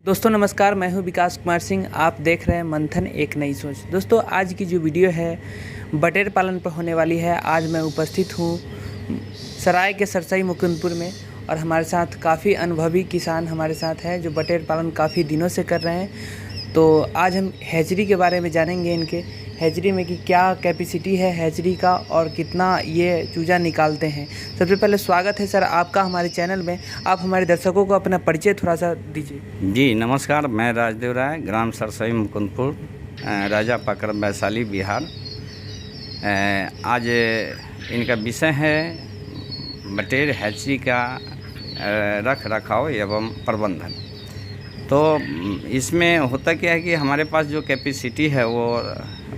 दोस्तों नमस्कार, मैं हूं विकास कुमार सिंह। आप देख रहे हैं मंथन एक नई सोच। दोस्तों आज की जो वीडियो है बटेर पालन पर होने वाली है। आज मैं उपस्थित हूं सराय के सरसई मुकुंदपुर में और हमारे साथ काफ़ी अनुभवी किसान हमारे साथ हैं जो बटेर पालन काफ़ी दिनों से कर रहे हैं। तो आज हम हैचरी के बारे में जानेंगे, इनके हैचरी में कि क्या कैपेसिटी है हैचरी का और कितना ये चूजा निकालते हैं। सबसे पहले स्वागत है सर आपका हमारे चैनल में। आप हमारे दर्शकों को अपना परिचय थोड़ा सा दीजिए। जी नमस्कार, मैं राजदेव राय, ग्राम सरसई मुकुंदपुर, राजा पाकर वैशाली, बिहार। आज इनका विषय है बटेर हैचरी का रख रखाव एवं प्रबंधन। तो इसमें होता क्या है कि हमारे पास जो कैपेसिटी है वो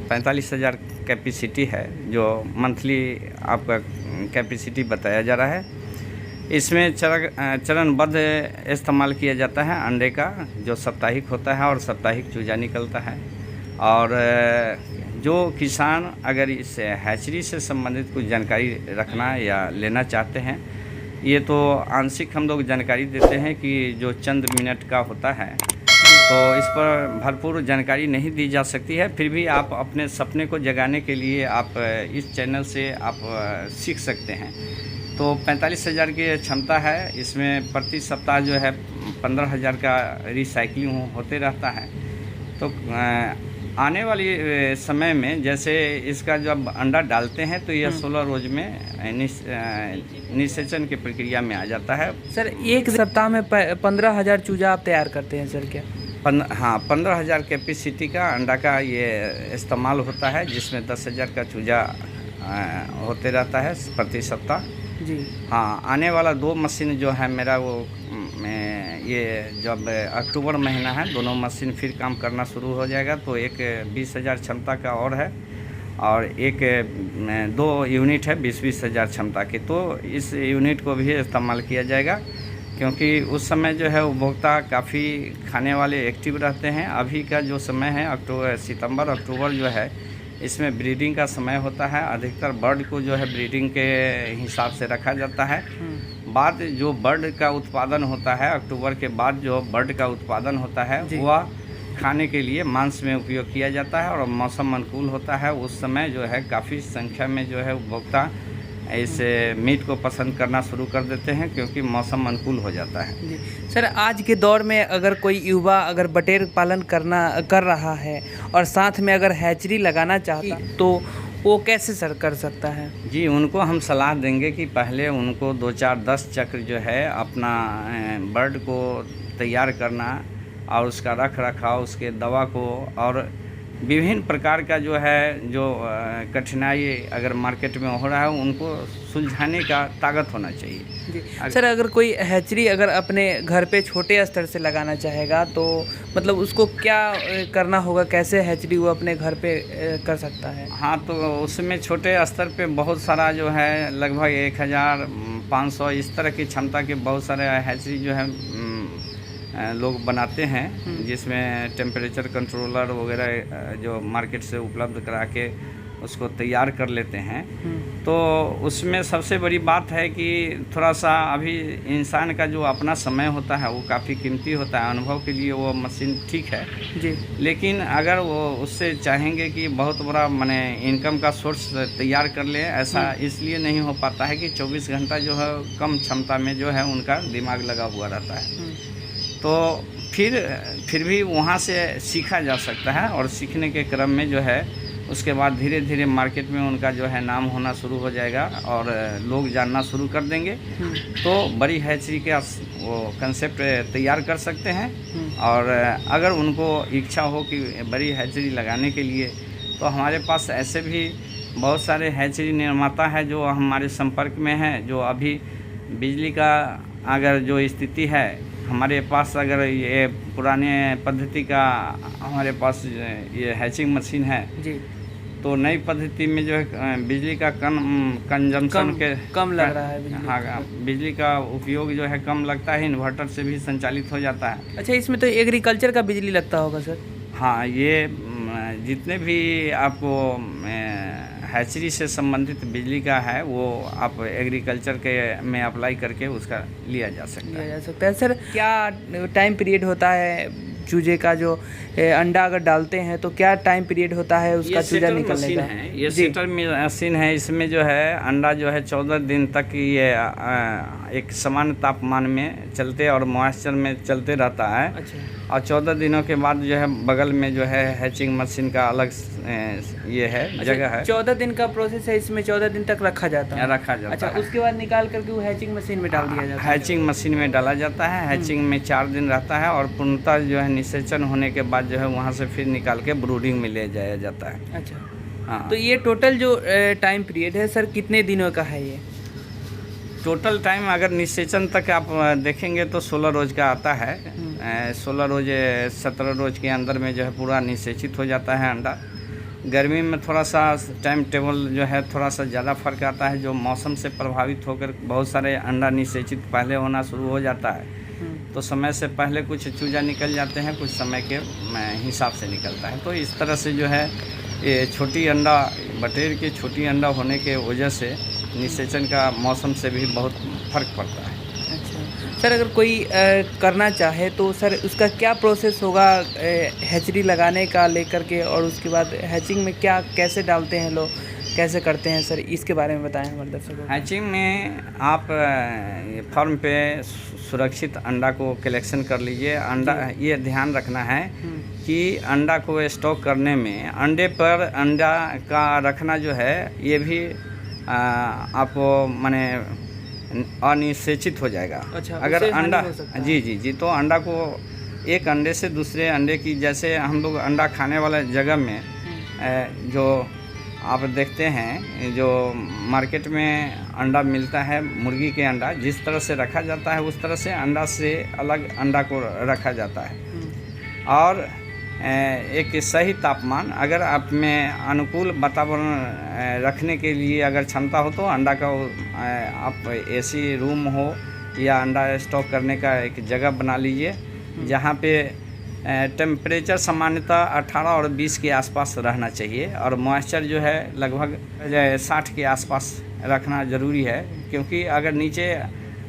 45,000 कैपेसिटी है, जो मंथली आपका कैपेसिटी बताया जा रहा है। इसमें चरणबद्ध इस्तेमाल किया जाता है अंडे का, जो साप्ताहिक होता है और साप्ताहिक चूजा निकलता है। और जो किसान अगर इस हैचरी से संबंधित कुछ जानकारी रखना या लेना चाहते हैं, ये तो आंशिक हम लोग जानकारी देते हैं कि जो चंद मिनट का होता है, तो इस पर भरपूर जानकारी नहीं दी जा सकती है। फिर भी आप अपने सपने को जगाने के लिए आप इस चैनल से आप सीख सकते हैं। तो 45,000 की क्षमता है। इसमें प्रति सप्ताह जो है 15,000 का रिसाइकलिंग होते रहता है। तो आने वाली समय में जैसे इसका जब अंडा डालते हैं तो यह 16 रोज में निषेचन की प्रक्रिया में आ जाता है। सर एक सप्ताह में 15,000 चूजा आप तैयार करते हैं सर क्या? हाँ, 15,000 कैपेसिटी का अंडा का ये इस्तेमाल होता है, जिसमें 10,000 का चूजा होते रहता है प्रति सप्ताह। जी हाँ, आने वाला 2 मशीन जो है मेरा वो ये जब अक्टूबर महीना है, दोनों मशीन फिर काम करना शुरू हो जाएगा। तो एक 20,000 क्षमता का और है और एक 2 यूनिट है 20,000 क्षमता की। तो इस यूनिट को भी इस्तेमाल किया जाएगा, क्योंकि उस समय जो है उपभोक्ता काफ़ी खाने वाले एक्टिव रहते हैं। अभी का जो समय है सितंबर अक्टूबर जो है, इसमें ब्रीडिंग का समय होता है। अधिकतर बर्ड को जो है ब्रीडिंग के हिसाब से रखा जाता है। बाद जो बर्ड का उत्पादन होता है, अक्टूबर के बाद जो बर्ड का उत्पादन होता है वह खाने के लिए मांस में उपयोग किया जाता है। और मौसम अनुकूल होता है, उस समय जो है काफ़ी संख्या में जो है उपभोक्ता इस मीट को पसंद करना शुरू कर देते हैं, क्योंकि मौसम अनुकूल हो जाता है। जी सर, आज के दौर में अगर कोई युवा अगर बटेर पालन कर रहा है और साथ में अगर हैचरी लगाना चाहता तो वो कैसे सर कर सकता है? जी, उनको हम सलाह देंगे कि पहले उनको 2, 4, 10 चक्र जो है अपना बर्ड को तैयार करना और उसका रख रखाव, उसके दवा को और विभिन्न प्रकार का जो है जो कठिनाई अगर मार्केट में हो रहा है उनको सुलझाने का ताकत होना चाहिए। जी सर, अगर कोई हैचरी अगर अपने घर पे छोटे स्तर से लगाना चाहेगा तो मतलब उसको क्या करना होगा, कैसे हैचरी वो अपने घर पे कर सकता है? हाँ, तो उसमें छोटे स्तर पे बहुत सारा जो है लगभग 1,500 इस तरह की क्षमता के बहुत सारे हैचरी जो है लोग बनाते हैं, जिसमें टेम्परेचर कंट्रोलर वगैरह जो मार्केट से उपलब्ध करा के उसको तैयार कर लेते हैं। तो उसमें सबसे बड़ी बात है कि थोड़ा सा अभी इंसान का जो अपना समय होता है वो काफ़ी कीमती होता है। अनुभव के लिए वो मशीन ठीक है जी, लेकिन अगर वो उससे चाहेंगे कि बहुत बड़ा माने इनकम का सोर्स तैयार कर ले, ऐसा इसलिए नहीं हो पाता है कि 24 घंटा जो है कम क्षमता में जो है उनका दिमाग लगा हुआ रहता है। तो फिर भी वहाँ से सीखा जा सकता है और सीखने के क्रम में जो है उसके बाद धीरे धीरे मार्केट में उनका जो है नाम होना शुरू हो जाएगा और लोग जानना शुरू कर देंगे। तो बड़ी हैचरी का वो कंसेप्ट तैयार कर सकते हैं। और अगर उनको इच्छा हो कि बड़ी हैचरी लगाने के लिए, तो हमारे पास ऐसे भी बहुत सारे हैचरी निर्माता है जो हमारे संपर्क में हैं। जो अभी बिजली का अगर जो स्थिति है हमारे पास, अगर ये पुराने पद्धति का हमारे पास ये हैचिंग मशीन है जी, तो नई पद्धति में जो है बिजली का कंजम्पशन कम लग रहा है बिजली। हाँ, बिजली का उपयोग जो है कम लगता है, इन्वर्टर से भी संचालित हो जाता है। अच्छा, इसमें तो एग्रीकल्चर का बिजली लगता होगा सर? हाँ, ये जितने भी आपको हैचरी से संबंधित बिजली का है वो आप एग्रीकल्चर के में अप्लाई करके उसका लिया जा सकता लिया है। जा सकता है। सर क्या टाइम पीरियड होता है चूजे का, जो अंडा अगर डालते हैं तो क्या टाइम पीरियड होता है उसका चूजा सेटर निकलने मशीन का? है, ये सेटर मशीन है। इसमें जो है अंडा जो है 14 दिन तक ये एक समान तापमान में चलते और मॉइस्चर में चलते रहता है। अच्छा। और 14 दिनों के बाद जो है बगल में जो है हैचिंग मशीन का अलग ये है जगह है। 14 दिन का प्रोसेस है, इसमें 14 दिन तक रखा जाता है। रखा जाता अच्छा, है। उसके बाद निकाल करके वो हैचिंग मशीन में डाल दिया जाता है। हैचिंग मशीन में डाला जाता है। हैचिंग में 4 दिन रहता है और पूर्णतः जो है निषेचन होने के बाद जो है वहाँ से फिर निकाल के ब्रूडिंग में ले जाया जाता है। अच्छा, हाँ। तो ये टोटल जो टाइम पीरियड है सर कितने दिनों का है ये? टोटल टाइम अगर निषेचन तक आप देखेंगे तो 16 रोज़ का आता है। 16 रोज़ 17 रोज़ के अंदर में जो है पूरा निषेचित हो जाता है अंडा। गर्मी में थोड़ा सा टाइम टेबल जो है थोड़ा सा ज़्यादा फर्क आता है, जो मौसम से प्रभावित होकर बहुत सारे अंडा निषेचित पहले होना शुरू हो जाता है। तो समय से पहले कुछ चूजा निकल जाते हैं, कुछ समय के हिसाब से निकलता है। तो इस तरह से जो है ये छोटी अंडा बटेर की छोटी अंडा होने के वजह से निषेचन का मौसम से भी बहुत फर्क पड़ता है। अच्छा सर, अगर कोई करना चाहे तो सर उसका क्या प्रोसेस होगा हैचरी लगाने का लेकर के, और उसके बाद हैचिंग में क्या कैसे डालते हैं लोग, कैसे करते हैं सर, इसके बारे में बताएं हमारे दर्शकों को। हैचिंग में आप फार्म पे सुरक्षित अंडा को कलेक्शन कर लीजिए। अंडा ये ध्यान रखना है कि अंडा को स्टॉक करने में अंडे पर अंडा का रखना जो है ये भी आपको माने अनिषेचित हो जाएगा। अच्छा, अगर अंडा जी तो अंडा को एक अंडे से दूसरे अंडे की, जैसे हम लोग अंडा खाने वाले जगह में जो आप देखते हैं जो मार्केट में अंडा मिलता है मुर्गी के अंडा जिस तरह से रखा जाता है उस तरह से अंडा से अलग अंडा को रखा जाता है। और एक सही तापमान, अगर आप में अनुकूल वातावरण रखने के लिए अगर क्षमता हो तो अंडा का आप एसी रूम हो या अंडा स्टॉक करने का एक जगह बना लीजिए जहाँ पे टेम्परेचर सामान्यतः 18 और 20 के आसपास रहना चाहिए और मॉइस्चर जो है लगभग 60 के आसपास रखना ज़रूरी है, क्योंकि अगर नीचे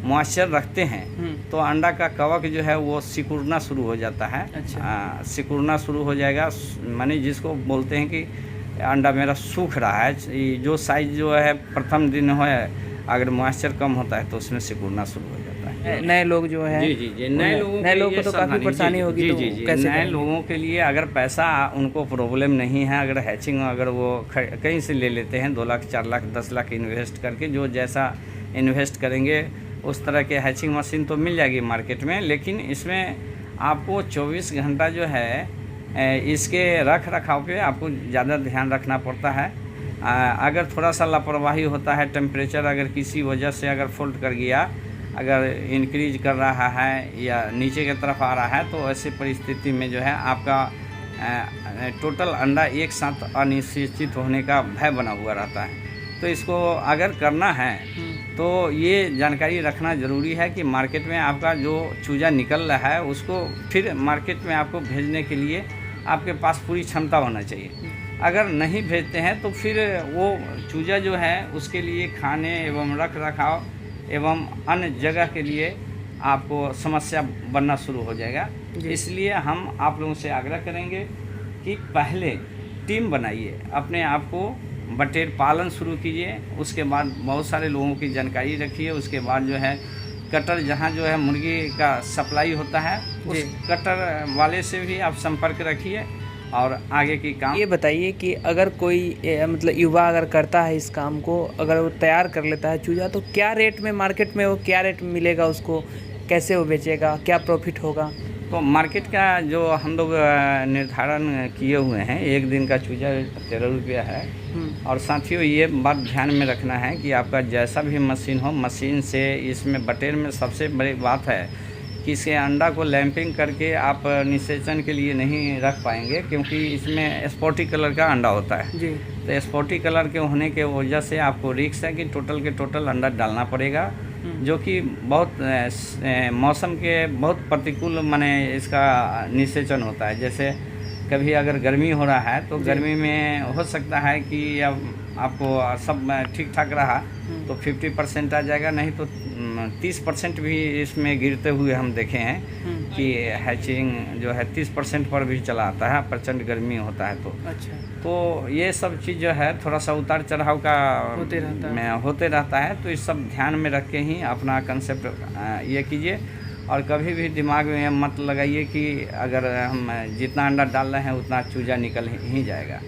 मॉइस्चर रखते हैं तो अंडा का कवक जो है वो सिकुड़ना शुरू हो जाता है। अच्छा। सिकुड़ना शुरू हो जाएगा, माने जिसको बोलते हैं कि अंडा मेरा सूख रहा है। जो साइज जो है प्रथम दिन हो अगर मॉइस्चर कम होता है तो उसमें सिकुड़ना शुरू हो जाता है। नए लोग जो हैं जी नए लोगों को तो काफ़ी परेशानी होगी। जी नए लोगों के लिए अगर पैसा उनको प्रॉब्लम नहीं है, अगर हैचिंग अगर वो कहीं से ले लेते हैं 2 लाख 4 लाख 10 लाख इन्वेस्ट करके, जो जैसा इन्वेस्ट करेंगे उस तरह के हैचिंग मशीन तो मिल जाएगी मार्केट में, लेकिन इसमें आपको 24 घंटा जो है इसके रख रखाव पे आपको ज़्यादा ध्यान रखना पड़ता है। अगर थोड़ा सा लापरवाही होता है, टेम्परेचर अगर किसी वजह से अगर फॉल्ट कर गया, अगर इंक्रीज कर रहा है या नीचे की तरफ आ रहा है, तो ऐसी परिस्थिति में जो है आपका टोटल अंडा एक साथ अनिश्चित होने का भय बना हुआ रहता है। तो इसको अगर करना है तो ये जानकारी रखना ज़रूरी है कि मार्केट में आपका जो चूजा निकल रहा है उसको फिर मार्केट में आपको भेजने के लिए आपके पास पूरी क्षमता होना चाहिए। अगर नहीं भेजते हैं तो फिर वो चूजा जो है उसके लिए खाने एवं रख रखाव एवं अन्य जगह के लिए आपको समस्या बनना शुरू हो जाएगा। इसलिए हम आप लोगों से आग्रह करेंगे कि पहले टीम बनाइए, अपने आप को बटेर पालन शुरू कीजिए, उसके बाद बहुत सारे लोगों की जानकारी रखिए, उसके बाद जो है कटर जहाँ जो है मुर्गी का सप्लाई होता है उस कटर वाले से भी आप संपर्क रखिए और आगे की काम। ये बताइए कि अगर कोई मतलब युवा अगर करता है इस काम को, अगर वो तैयार कर लेता है चूजा, तो क्या रेट में मार्केट में वो क्या रेट मिलेगा उसको, कैसे वो बेचेगा, क्या प्रॉफिट होगा? तो मार्केट का जो हम लोग निर्धारण किए हुए हैं, एक दिन का चूजा 13 रुपया है। और साथियों ये बात ध्यान में रखना है कि आपका जैसा भी मशीन हो, मशीन से इसमें बटेर में सबसे बड़ी बात है कि इसके अंडा को लैंपिंग करके आप निषेचन के लिए नहीं रख पाएंगे, क्योंकि इसमें स्पॉटी कलर का अंडा होता है जी। तो स्पॉटी कलर के होने के वजह से आपको रिस्क है कि टोटल के टोटल अंडा डालना पड़ेगा, जो कि बहुत मौसम के बहुत प्रतिकूल माने इसका निषेचन होता है। जैसे कभी अगर गर्मी हो रहा है तो गर्मी में हो सकता है कि अब आपको सब ठीक ठाक रहा तो 50% आ जाएगा, नहीं तो 30% भी इसमें गिरते हुए हम देखे हैं कि हैचिंग जो है 30% पर भी चला आता है, प्रचंड गर्मी होता है तो। अच्छा। तो ये सब चीज़ जो है थोड़ा सा उतार चढ़ाव का होते रहता है, तो इस सब ध्यान में रख के ही अपना कंसेप्ट ये कीजिए। और कभी भी दिमाग में मत लगाइए कि अगर हम जितना अंडा डाल रहे हैं उतना चूजा निकल ही जाएगा,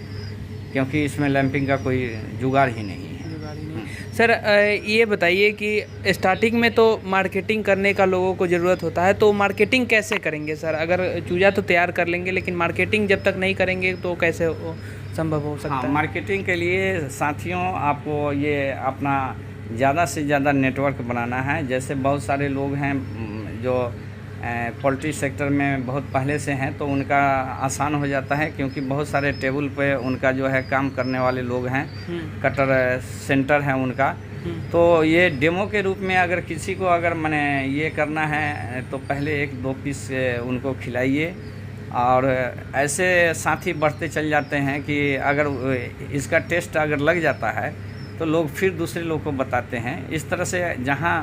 क्योंकि इसमें लैंपिंग का कोई जुगाड़ ही नहीं है। सर ये बताइए कि स्टार्टिंग में तो मार्केटिंग करने का लोगों को ज़रूरत होता है, तो मार्केटिंग कैसे करेंगे सर? अगर चूजा तो तैयार कर लेंगे लेकिन मार्केटिंग जब तक नहीं करेंगे तो कैसे संभव हो सकता है? मार्केटिंग के लिए साथियों आपको ये अपना ज़्यादा से ज़्यादा नेटवर्क बनाना है। जैसे बहुत सारे लोग हैं जो पोल्ट्री सेक्टर में बहुत पहले से हैं, तो उनका आसान हो जाता है, क्योंकि बहुत सारे टेबल पे उनका जो है काम करने वाले लोग हैं, कटर सेंटर है उनका। तो ये डेमो के रूप में अगर किसी को अगर मैंने ये करना है तो पहले 1-2 पीस उनको खिलाइए, और ऐसे साथी बढ़ते चल जाते हैं कि अगर इसका टेस्ट अगर लग जाता है तो लोग फिर दूसरे लोग को बताते हैं। इस तरह से जहाँ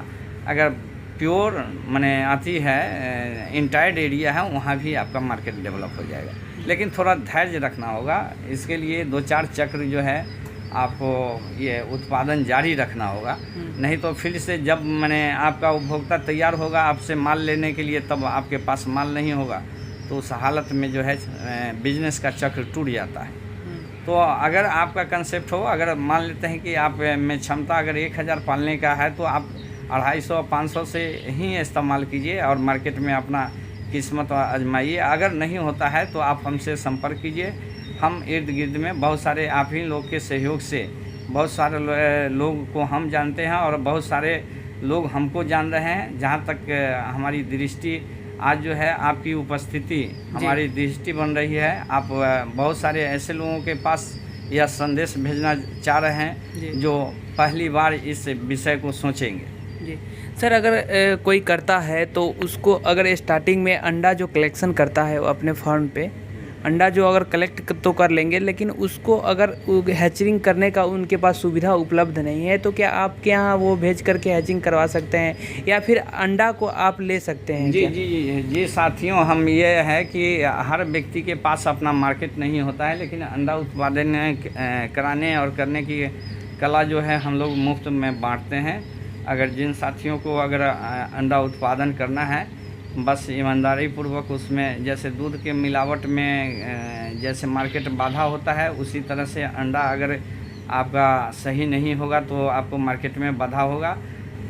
अगर प्योर माने आती है इंटायर्ड एरिया है, वहाँ भी आपका मार्केट डेवलप हो जाएगा। लेकिन थोड़ा धैर्य रखना होगा, इसके लिए 2-4 चक्र जो है आपको ये उत्पादन जारी रखना होगा। नहीं तो फिर से जब मैंने आपका उपभोक्ता तैयार होगा आपसे माल लेने के लिए, तब आपके पास माल नहीं होगा, तो उस हालत में जो है बिजनेस का चक्र टूट जाता है। तो अगर आपका कंसेप्ट हो, अगर मान लेते हैं कि आप में क्षमता अगर 1000 पालने का है तो आप 250-500 से ही इस्तेमाल कीजिए और मार्केट में अपना किस्मत आजमाइए। अगर नहीं होता है तो आप हमसे संपर्क कीजिए। हम इर्द गिर्द में बहुत सारे आप ही लोग के सहयोग से बहुत सारे लोग को हम जानते हैं और बहुत सारे लोग हमको जान रहे हैं। जहाँ तक हमारी दृष्टि आज जो है आपकी उपस्थिति हमारी दृष्टि बन रही है। आप बहुत सारे ऐसे लोगों के पास यह संदेश भेजना चाह रहे हैं जो पहली बार इस विषय को सोचेंगे। जी सर, अगर कोई करता है तो उसको अगर स्टार्टिंग में अंडा जो कलेक्शन करता है वो अपने फार्म पे अंडा जो अगर कलेक्ट तो कर लेंगे, लेकिन उसको अगर हैचिंग करने का उनके पास सुविधा उपलब्ध नहीं है, तो क्या आपके यहाँ वो भेज करके हैचिंग करवा सकते हैं या फिर अंडा को आप ले सकते हैं? जी जी जी जी साथियों, हम ये है कि हर व्यक्ति के पास अपना मार्केट नहीं होता है, लेकिन अंडा उत्पादन कराने और करने की कला जो है हम लोग मुफ्त में बांटते हैं। अगर जिन साथियों को अगर अंडा उत्पादन करना है, बस ईमानदारी पूर्वक उसमें जैसे दूध के मिलावट में जैसे मार्केट बाधा होता है, उसी तरह से अंडा अगर आपका सही नहीं होगा तो आपको मार्केट में बाधा होगा।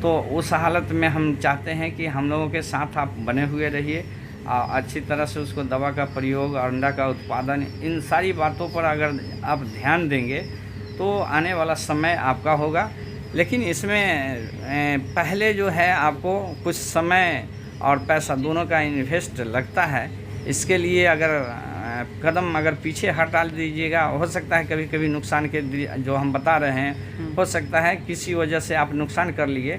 तो उस हालत में हम चाहते हैं कि हम लोगों के साथ आप बने हुए रहिए और अच्छी तरह से उसको दवा का प्रयोग और अंडा का उत्पादन, इन सारी बातों पर अगर आप ध्यान देंगे तो आने वाला समय आपका होगा। लेकिन इसमें पहले जो है आपको कुछ समय और पैसा दोनों का इन्वेस्ट लगता है। इसके लिए अगर कदम अगर पीछे हटा दीजिएगा, हो सकता है कभी कभी नुकसान के जो हम बता रहे हैं, हो सकता है किसी वजह से आप नुकसान कर लिए,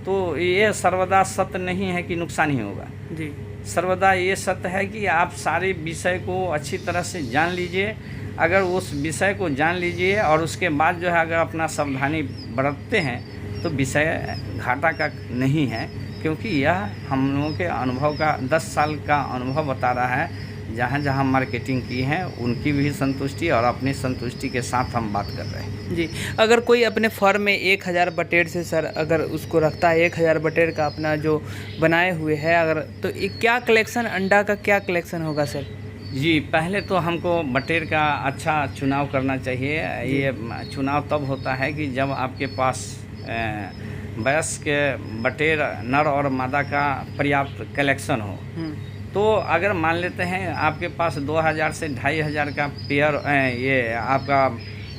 तो ये सर्वदा सत्य नहीं है कि नुकसान ही होगा जी। सर्वदा ये सत्य है कि आप सारे विषय को अच्छी तरह से जान लीजिए। अगर उस विषय को जान लीजिए और उसके बाद जो है अगर अपना सावधानी बरतते हैं तो विषय घाटा का नहीं है, क्योंकि यह हम लोगों के अनुभव का 10 साल का अनुभव बता रहा है। जहाँ जहाँ मार्केटिंग की है उनकी भी संतुष्टि और अपनी संतुष्टि के साथ हम बात कर रहे हैं जी। अगर कोई अपने फार्म में 1000 बटेर से सर अगर उसको रखता है, 1000 बटेर का अपना जो बनाए हुए है अगर, तो क्या कलेक्शन अंडा का क्या कलेक्शन होगा सर? जी, पहले तो हमको बटेर का अच्छा चुनाव करना चाहिए। ये चुनाव तब होता है कि जब आपके पास वयस्क बटेर नर और मादा का पर्याप्त कलेक्शन हो। तो अगर मान लेते हैं आपके पास 2000 से 2500 का पेयर ये आपका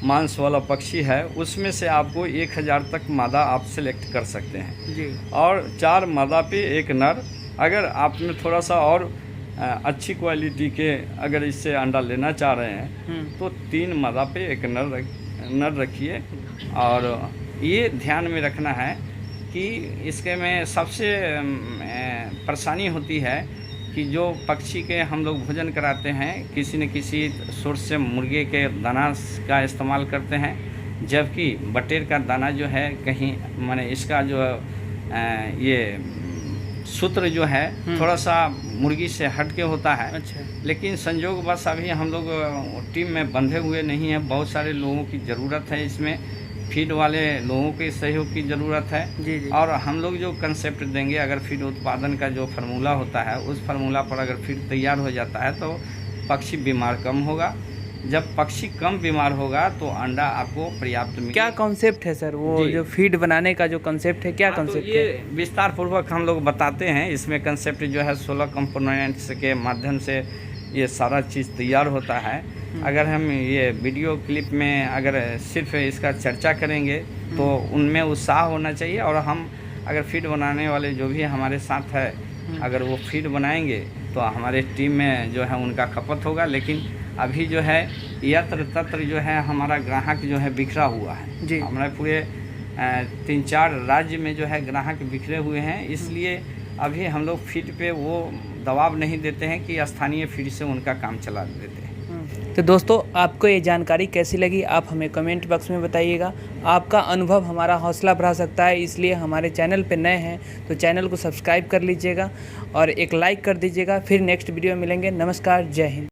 मांस वाला पक्षी है, उसमें से आपको 1000 तक मादा आप सेलेक्ट कर सकते हैं जी। और 4 मादा पे 1 नर। अगर आपने थोड़ा सा और अच्छी क्वालिटी के अगर इससे अंडा लेना चाह रहे हैं तो 3 मादा पे 1 नर रखिए। और ये ध्यान में रखना है कि इसके में सबसे परेशानी होती है कि कि जो पक्षी के हम लोग भोजन कराते हैं किसी न किसी सोर्स से मुर्गे के दाना का इस्तेमाल करते हैं, जबकि बटेर का दाना जो है कहीं माने इसका जो ये सूत्र जो है थोड़ा सा मुर्गी से हट के होता है। अच्छा। लेकिन संजोगवश अभी हम लोग टीम में बंधे हुए नहीं हैं, बहुत सारे लोगों की ज़रूरत है, इसमें फीड वाले लोगों के सहयोग की ज़रूरत है। जी जी। और हम लोग जो कंसेप्ट देंगे, अगर फीड उत्पादन का जो फार्मूला होता है उस फार्मूला पर अगर फीड तैयार हो जाता है तो पक्षी बीमार कम होगा। जब पक्षी कम बीमार होगा तो अंडा आपको पर्याप्त मिलेगा। क्या कॉन्सेप्ट है सर वो जो फीड बनाने का जो कॉन्सेप्ट है, क्या कॉन्सेप्ट तो ये है? विस्तार पूर्वक हम लोग बताते हैं। इसमें कंसेप्ट जो है 16 कंपोनेंट्स के माध्यम से ये सारा चीज़ तैयार होता है। अगर हम ये वीडियो क्लिप में अगर सिर्फ इसका चर्चा करेंगे तो उनमें उत्साह होना चाहिए, और हम अगर फीड बनाने वाले जो भी हमारे साथ है अगर वो फीड बनाएंगे तो हमारे टीम में जो है उनका खपत होगा। लेकिन अभी जो है यत्र तत्र जो है हमारा ग्राहक जो है बिखरा हुआ है जी। हमारे पूरे 3-4 राज्य में जो है ग्राहक बिखरे हुए हैं, इसलिए अभी हम लोग फीड पे वो दबाव नहीं देते हैं कि स्थानीय फीड से उनका काम चला देते हैं। तो दोस्तों, आपको ये जानकारी कैसी लगी आप हमें कमेंट बॉक्स में बताइएगा। आपका अनुभव हमारा हौसला बढ़ा सकता है, इसलिए हमारे चैनल पे नए हैं तो चैनल को सब्सक्राइब कर लीजिएगा और एक लाइक कर दीजिएगा। फिर नेक्स्ट वीडियो में मिलेंगे। नमस्कार, जय हिंद।